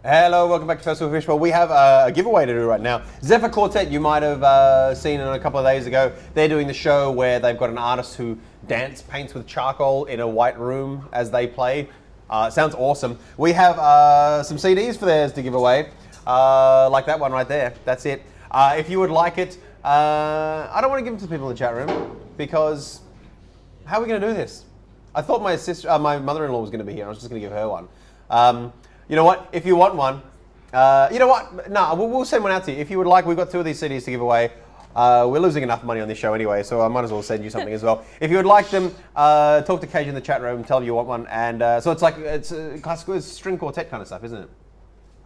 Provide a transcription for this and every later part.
Hello, welcome back to Fishbowl. We have a giveaway to do right now. Zephyr Quartet, you might have seen a couple of days ago. They're doing the show where they've got an artist who paints with charcoal in a white room as they play. Sounds awesome. We have some CDs for theirs to give away, like that one right there. That's it. If you would like it, I don't want to give them to people in the chat room because how are we going to do this? I thought my mother-in-law was going to be here. I was just going to give her one. You know what? If you want one, you know what? No, we'll send one out to you. If you would like, we've got 2 of these CDs to give away. We're losing enough money on this show anyway, so I might as well send you something as well. If you would like them, talk to Cage in the chat room, tell them you want one. And so it's like, it's classical string quartet kind of stuff, isn't it?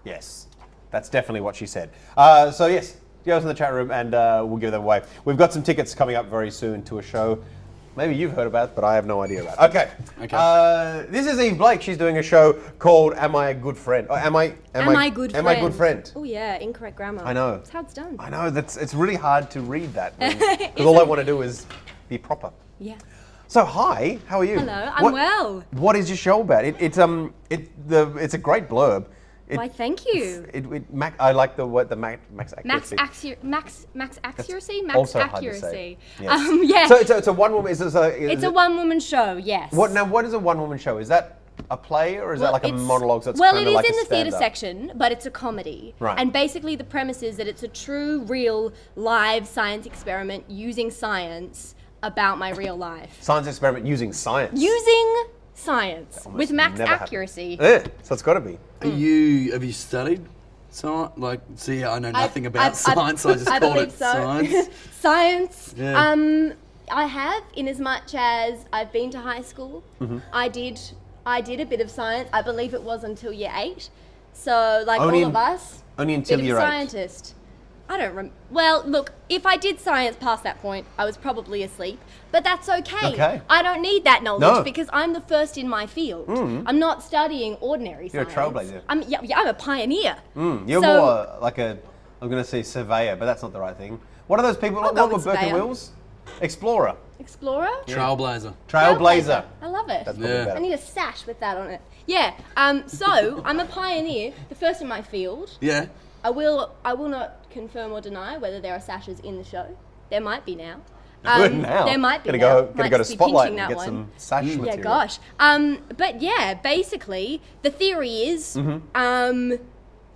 Yes, that's definitely what she said. So yes, go to the chat room and we'll give them away. We've got some tickets coming up very soon to a show. Maybe you've heard about it, but I have no idea about it. Okay. This is Eve Blake. She's doing a show called Am I a Good Friend? Or Am I Good Friend? Oh yeah, incorrect grammar. I know. That's how it's done. I know. It's really hard to read that because all I want to do is be proper. Yeah. So hi, how are you? Hello, I'm well. What is your show about? It's a great blurb. Why, thank you. I like the word, the max accuracy. Max accuracy? Max also accuracy. Hard to say. Yes. Yeah. So it's a one-woman, it's a one-woman show, yes. What is a one-woman show? Is that a play or is that like a monologue? So it's well, kind it of is like in a the theatre stand-up? section, but it's a comedy. Right. And basically the premise is that it's a true, real, live science experiment using science about my real life. Science experiment using science. Using science with max accuracy. So it's got to be. Have you studied science? I know nothing about science. I just called it science. Science. Yeah. I have, in as much as I've been to high school. Mm-hmm. I did a bit of science. I believe it was until year 8. So Only all of us. Only until bit of year 8. Scientist. I don't remember. Well, look, if I did science past that point, I was probably asleep. But that's okay. Okay. I don't need that knowledge No. because I'm the first in my field. I'm not studying ordinary You're a science. trailblazer. I'm a pioneer. You're more like I'm going to say surveyor, but that's not the right thing. What are those people? I'll go What were with Burke and surveyor. Wills? Explorer. Explorer? Trailblazer. Trailblazer. I love it. That's probably Yeah. I better. need a sash with that on it. Yeah. So I'm a pioneer, the first in my field. Yeah. I will not confirm or deny whether there are sashes in the show. There might be now. Now. There might be Gonna now. go Might to just be Spotlight pinching and that get one. some sash material. Yeah, gosh. But yeah, basically, the theory is,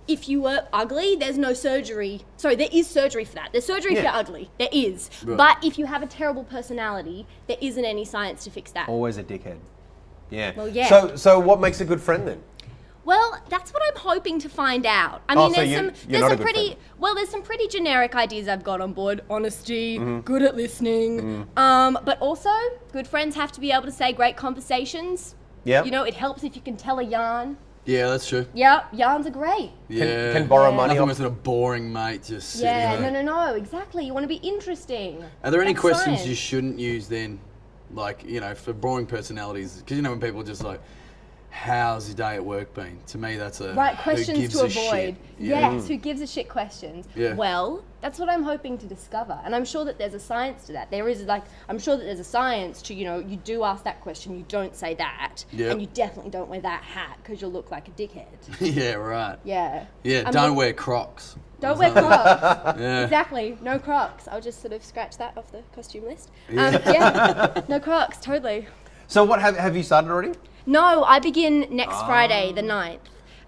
if you were ugly, there's no surgery. Sorry, there is surgery for that. There's surgery if you're ugly. There is. Right. But if you have a terrible personality, there isn't any science to fix that. Always a dickhead. Yeah. Well, yeah. So what makes a good friend then? Well, that's what I'm hoping to find out. I Oh, mean, so there's you're not a some good pretty friend. there's some pretty generic ideas I've got on board. Honesty, good at listening, but also good friends have to be able to say great conversations. Yeah. You know, it helps if you can tell a yarn. Yeah, that's true. Yeah, yarns are great. Yeah. Can borrow Yeah. money Nothing off. with a boring mate just sitting Yeah, there. no, exactly. You want to be interesting. Are there any That's questions science. you shouldn't use then? Like, for boring personalities? Because when people are just like, how's your day at work been? To me, that's a Right, who questions gives to a avoid. shit. Yeah. Yes, who gives a shit questions. Yeah. Well, that's what I'm hoping to discover. And I'm sure that there's a science to that. I'm sure that there's a science to, you do ask that question, you don't say that. Yep. And you definitely don't wear that hat because you'll look like a dickhead. Yeah, right. Yeah. Yeah, I'm don't look- wear Crocs. Don't wear Crocs. Yeah. Exactly, no Crocs. I'll just sort of scratch that off the costume list. Yeah, no Crocs, totally. So what have you started already? No, I begin next Friday, the 9th.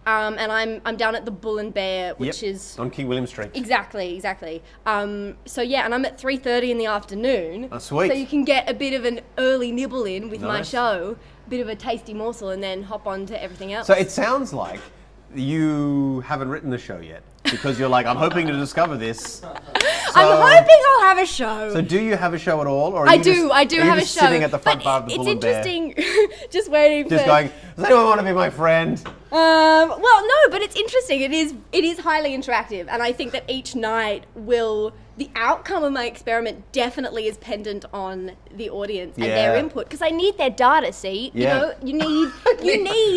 And I'm down at the Bull and Bear, which Yep. is... on King William Street. Exactly. So yeah, and I'm at 3:30 in the afternoon. Oh, sweet. So you can get a bit of an early nibble in with my Nice. show, a bit of a tasty morsel, and then hop on to everything else. So it sounds like you haven't written the show yet because you're like, I'm hoping to discover this. I'm hoping I'll have a show. So do you have a show at all, or are I you do are you have a just show. sitting at the front but bar of the it's Bull and Bear, interesting, just waiting just for... going, does anyone want to be my friend? Well, no, but it's interesting. It is highly interactive, and I think that each night will the outcome of my experiment definitely is pendant on the audience and their input, because I need their data. See, you know, you need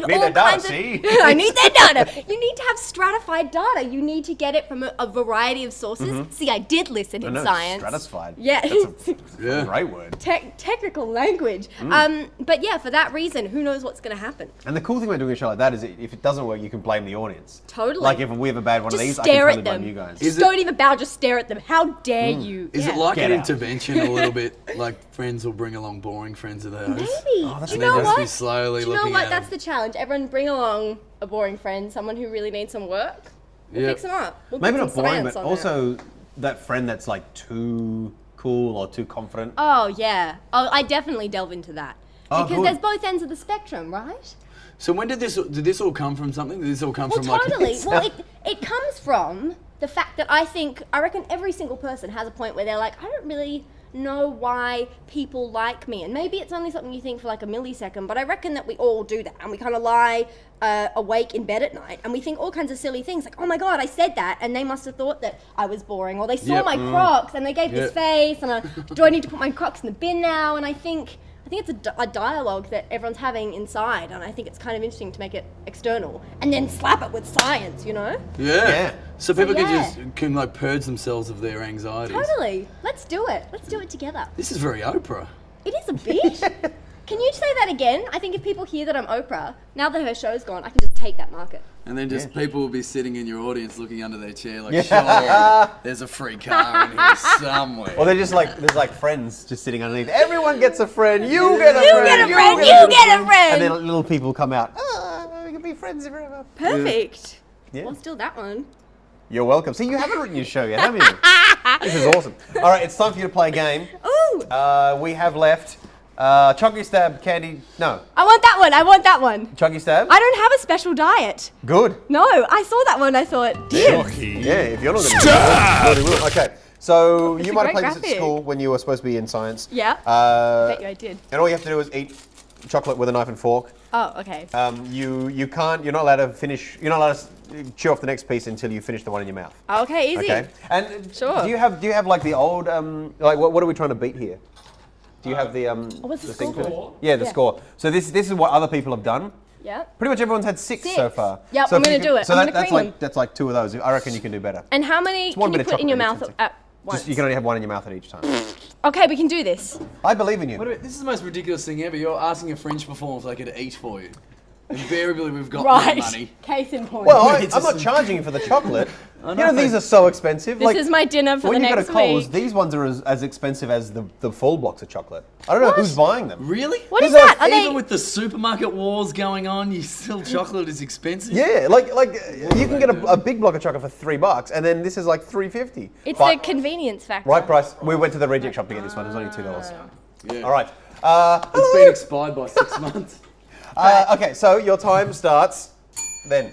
all kinds of. I need their data. You need to have stratified data. You need to get it from a variety of sources. See, I did listen in science. Stratified. Yeah, That's a great word. Technical language. But yeah, for that reason, who knows what's going to happen? And the cool thing about doing a show like that is if it doesn't work, you can blame the audience. Totally. Like if we have a bad one Just of these, I stare can at totally them. blame you guys. Just don't even bow. Just stare at them. How dare you? Is Yeah. it like Get an out. intervention a little bit? Like friends will bring along boring friends of theirs. Maybe. that's Do you amazing. know Just what? be slowly Do you know looking what? at That's them. the challenge. Everyone bring along a boring friend, someone who really needs some work. We'll Yep. fix them up. We'll Maybe put not some boring, science but on it. also that friend that's like too cool or too confident. Oh yeah. Oh, I definitely delve into that Oh, because good. there's both ends of the spectrum, right? So when did this all come from something? Did this all come Well, from like... totally. Well, it comes from the fact that I reckon every single person has a point where they're like, I don't really know why people like me. And maybe it's only something you think for like a millisecond, but I reckon that we all do that. And we kind of lie awake in bed at night and we think all kinds of silly things like, oh my God, I said that. And they must have thought that I was boring. Or they saw Yep. my Crocs and they gave this Yep. face. And do I need to put my Crocs in the bin now? And I think it's a dialogue that everyone's having inside, and I think it's kind of interesting to make it external and then slap it with science, you know? Yeah. So people yeah. can like purge themselves of their anxieties. Totally. Let's do it. Let's do it together. This is very Oprah. It is a bit. Can you say that again? I think if people hear that I'm Oprah, now that her show's gone, I can just take that market. And then just people will be sitting in your audience looking under their chair like, sure, there's a free car in here somewhere. Or they're just like, there's like friends just sitting underneath. Everyone gets a friend. You get a You friend. get a friend. You get a friend. And then little people come out. Oh, we can be friends forever. Perfect. Yeah. Well, still that one. You're welcome. See, you haven't written your show yet, have you? This is awesome. All right, it's time for you to play a game. Ooh. We have left Chunky Stab, Candy. No, I want that one. I want that one. Chunky Stab. I don't have a special diet. Good. No, I saw that one. I thought, damn. Yeah, if you're not going to do it, okay. So It's you a might have great played this at graphic. school when you were supposed to be in science. Yeah. I bet you I did. And all you have to do is eat chocolate with a knife and fork. Oh, okay. You're not allowed to finish, you're not allowed to chew off the next piece until you finish the one in your mouth. Okay, easy. Okay. And Sure. do you have like the old like what are we trying to beat here? Do you have the what's the thing for it? score? Yeah, the Yeah. score. So this is what other people have done. Yeah. Pretty much everyone's had six so far. Yep, so I'm if you gonna do it. So I'm that, gonna that's cream like that's like two of those. I reckon you can do better. And how many one can you bit of put in your chocolate mouth every at once? Just, you can only have one in your mouth at each time. Okay, we can do this. I believe in you. This is the most ridiculous thing ever. You're asking a Fringe performer if they could eat for you. Invariably, we've got Right. no money. Case in point. Well, It's I'm not just- charging you for the chocolate. I You know, know. these are so expensive. This is my dinner for when the you go next to Coles, week. these ones are as expensive as the full blocks of chocolate. I don't know who's buying them. Really? What is These are that? Are Even they? with the supermarket wars going on, chocolate is expensive. Yeah, like you can get a big block of chocolate for $3, and then this is like $3.50. It's But the convenience factor. right price. We went to the reject shop to get this one. It was only $2. Yeah. All right. It's been expired by 6 months. Okay, so your time starts then.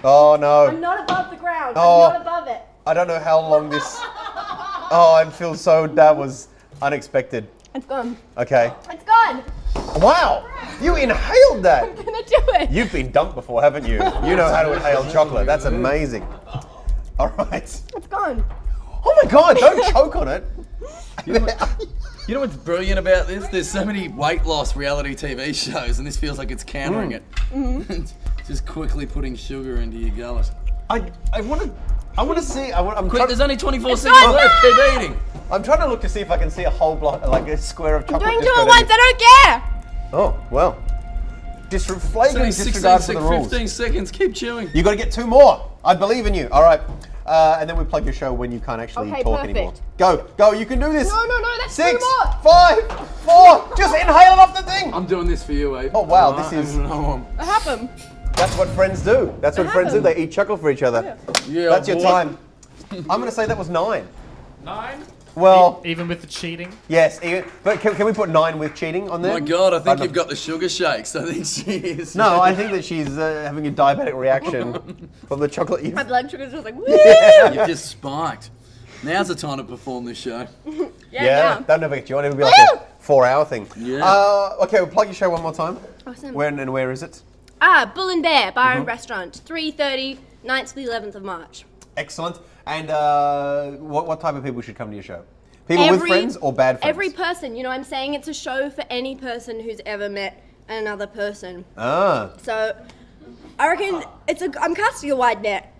Oh no. I'm not above the ground. Oh. I'm not above it. I don't know how long this. Oh, I feel so. That was unexpected. It's gone. Okay. It's gone. Wow, you inhaled that. I'm gonna do it. You've been dunked before, haven't you? You know how to inhale chocolate. That's amazing. All right. It's gone. Oh my God! Don't choke on it. You know what's brilliant about this? There's so many weight loss reality TV shows, and this feels like it's countering it. Just quickly putting sugar into your gullet. I want to see. I'm Quick, trying, there's only 24 seconds gone. left. Keep eating. I'm trying to look to see if I can see a whole block, like a square of chocolate. Doing just two at go once. down I don't care. Oh well. It's Flagrant only disregard for the 15 rules. seconds. Keep chewing. You got to get 2 more. I believe in you. All right. And then we plug your show when you can't actually Okay, talk perfect. anymore. Go. You can do this. No. That's 6, 2 more. 5, 4. Just inhale it off the thing. I'm doing this for you, Abe. Oh, wow, this is- What happened? That's what friends do. That's what friends do. They eat chocolate for each other. Yeah, That's your boy. time. I'm going to say that was 9. 9? Well, Even with the cheating? yes. But can we put 9 with cheating on there? My God, I think don't you've got the sugar shakes. I think she is. No, I think that she's having a diabetic reaction from the chocolate you've My blood sugar's just like, woo! You've just spiked. Now's the time to perform this show. Yeah, that'll never get you on. It'll be like Woo! a 4-hour thing. Yeah. Okay, we'll plug your show one more time. Awesome. Where is it? Bull and Bear Bar and Restaurant, 3:30, 9th to the 11th of March. Excellent. And what type of people should come to your show? People with friends or bad friends? Every person. You know, I'm saying it's a show for any person who's ever met another person. Ah. So, I reckon I'm casting a wide net.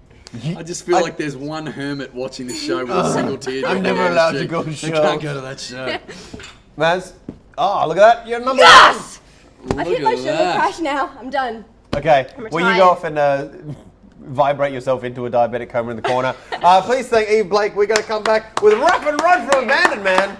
I just feel like there's one hermit watching the show with a single tear. I'm never allowed to go to I shows. can't go to that show. Maz? Oh, look at that. You're number Yes! I've Look hit my at sugar that. crash now. I'm done. one. Okay. I'm Well, you retired. go off and vibrate yourself into a diabetic coma in the corner. Please thank Eve Blake. We're going to come back with Rough and Run from Abandoned Man.